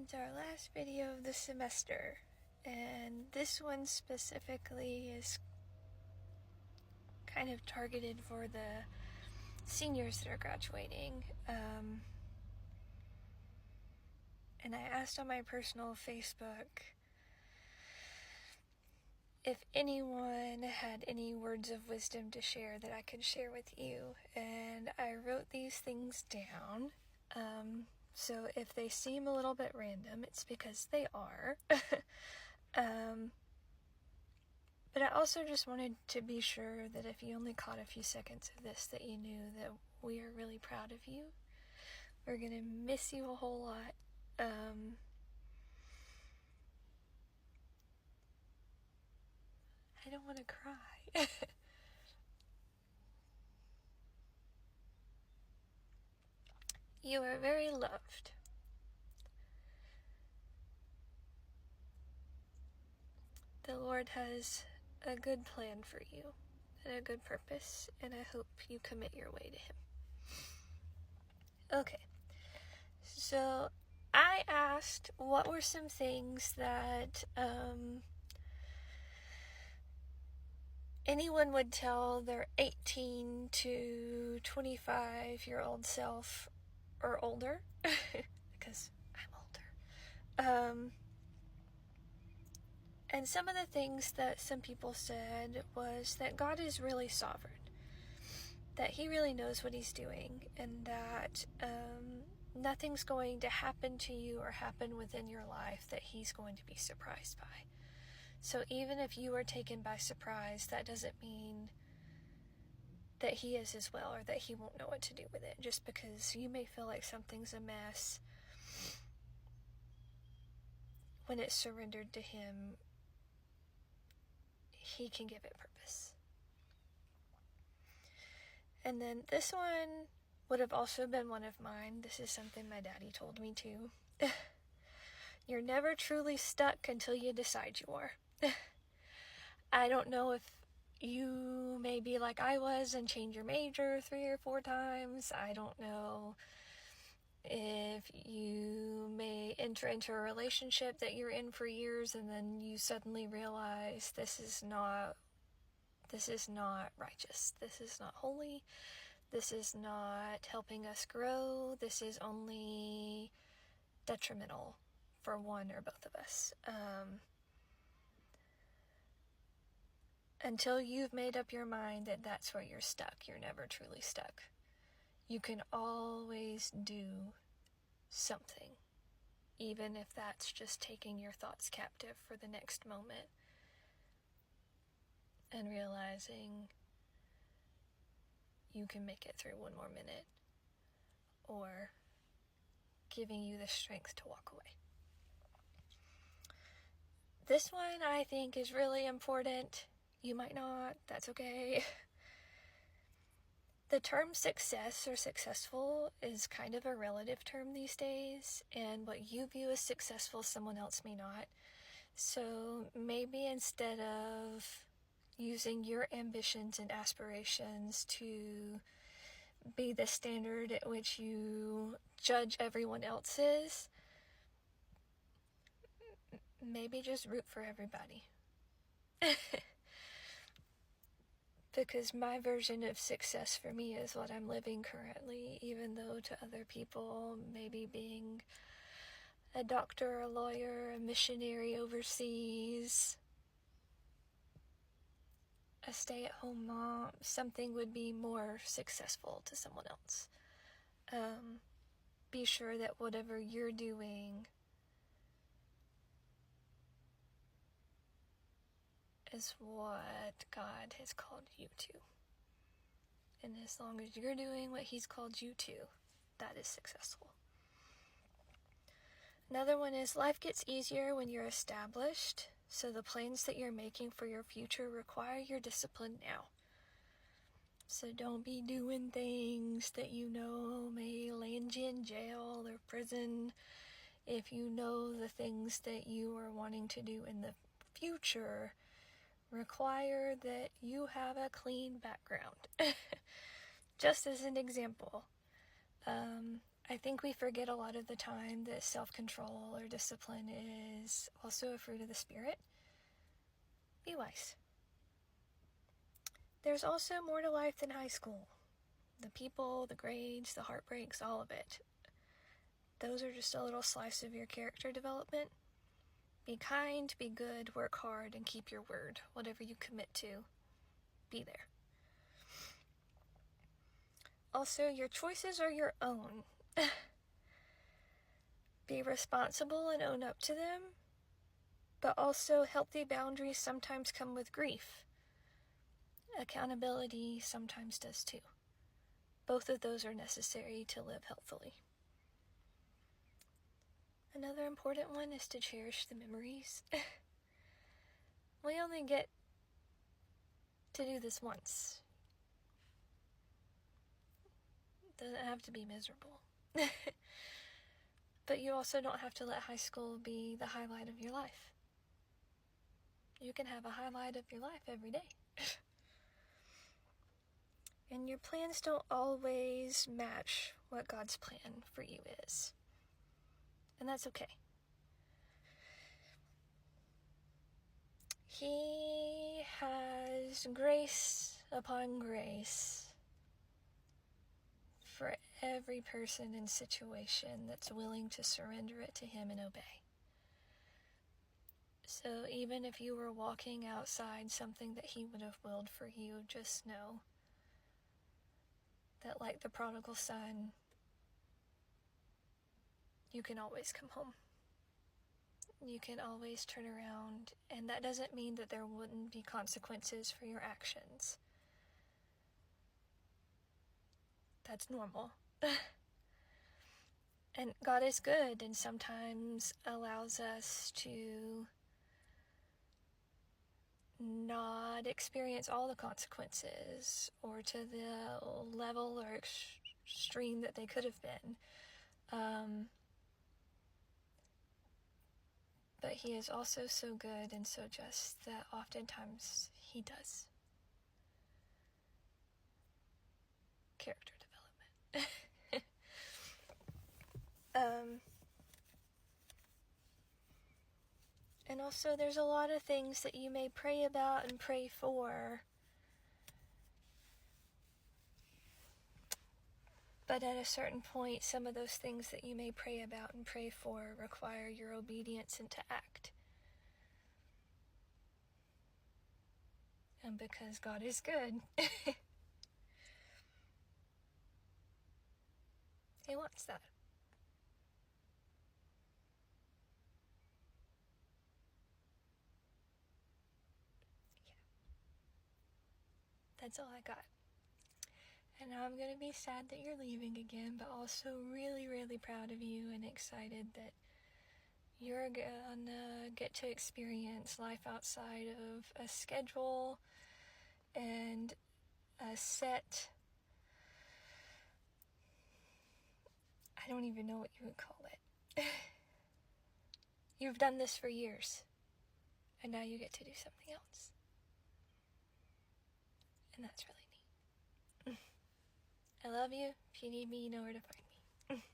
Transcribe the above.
It's our last video of the semester, and this one specifically is kind of targeted for the seniors that are graduating. And I asked on my personal Facebook if anyone had any words of wisdom to share that I could share with you, and I wrote these things down. So if they seem a little bit random, it's because they are. But I also just wanted to be sure that if you only caught a few seconds of this, that you knew that we are really proud of you. We're gonna miss you a whole lot. I don't want to cry. You are very loved. The Lord has a good plan for you and a good purpose, and I hope you commit your way to Him. Okay, so I asked what were some things that anyone would tell their 18 to 25-year-old self or older, because I'm older. And some of the things that some people said was that God is really sovereign, that He really knows what He's doing, and that nothing's going to happen to you or happen within your life that He's going to be surprised by. So even if you are taken by surprise, that doesn't mean that He is as well, or that He won't know what to do with it. Just because you may feel like something's a mess, when it's surrendered to Him, He can give it purpose. And then this one would have also been one of mine. This is something my daddy told me too. You're never truly stuck until you decide you are. I don't know if you may be like I was and change your major 3 or 4 times. I don't know if you may enter into a relationship that you're in for years and then you suddenly realize this is not righteous. This is not holy. This is not helping us grow. This is only detrimental for one or both of us. Until you've made up your mind that that's where you're stuck, you're never truly stuck. You can always do something, even if that's just taking your thoughts captive for the next moment and realizing you can make it through one more minute, or giving you the strength to walk away. This one I think is really important. You might not, that's okay. The term success or successful is kind of a relative term these days, and what you view as successful, someone else may not. So maybe instead of using your ambitions and aspirations to be the standard at which you judge everyone else's, maybe just root for everybody. Because my version of success for me is what I'm living currently, even though to other people, maybe being a doctor, a lawyer, a missionary overseas, a stay-at-home mom, something would be more successful to someone else. Be sure that whatever you're doing is what God has called you to. And as long as you're doing what He's called you to, that is successful. Another one is life gets easier when you're established, so the plans that you're making for your future require your discipline now. So don't be doing things that you know may land you in jail or prison if you know the things that you are wanting to do in the future require that you have a clean background. Just as an example, I think we forget a lot of the time that self-control or discipline is also a fruit of the Spirit. Be wise. There's also more to life than high school. The people, the grades, the heartbreaks, all of it. Those are just a little slice of your character development. Be kind, be good, work hard, and keep your word. Whatever you commit to, be there. Also, your choices are your own. Be responsible and own up to them, but also healthy boundaries sometimes come with grief. Accountability sometimes does too. Both of those are necessary to live healthily. Another important one is to cherish the memories. We only get to do this once. It doesn't have to be miserable. But you also don't have to let high school be the highlight of your life. You can have a highlight of your life every day. And your plans don't always match what God's plan for you is. And that's okay. He has grace upon grace for every person and situation that's willing to surrender it to Him and obey. So even if you were walking outside something that He would have willed for you, just know that, like the prodigal son, you can always come home. You can always turn around, and that doesn't mean that there wouldn't be consequences for your actions. That's normal. And God is good and sometimes allows us to not experience all the consequences or to the level or extreme that they could have been. But He is also so good and so just that oftentimes He does. Character development. And also there's a lot of things that you may pray about and pray for, but at a certain point, some of those things that you may pray about and pray for require your obedience and to act. And because God is good, He wants that. That's all I got. And now I'm going to be sad that you're leaving again, but also really, really proud of you and excited that you're gonna get to experience life outside of a schedule and a set, I don't even know what you would call it. You've done this for years, and now you get to do something else. And that's really neat. I love you. If you need me, you know where to find me.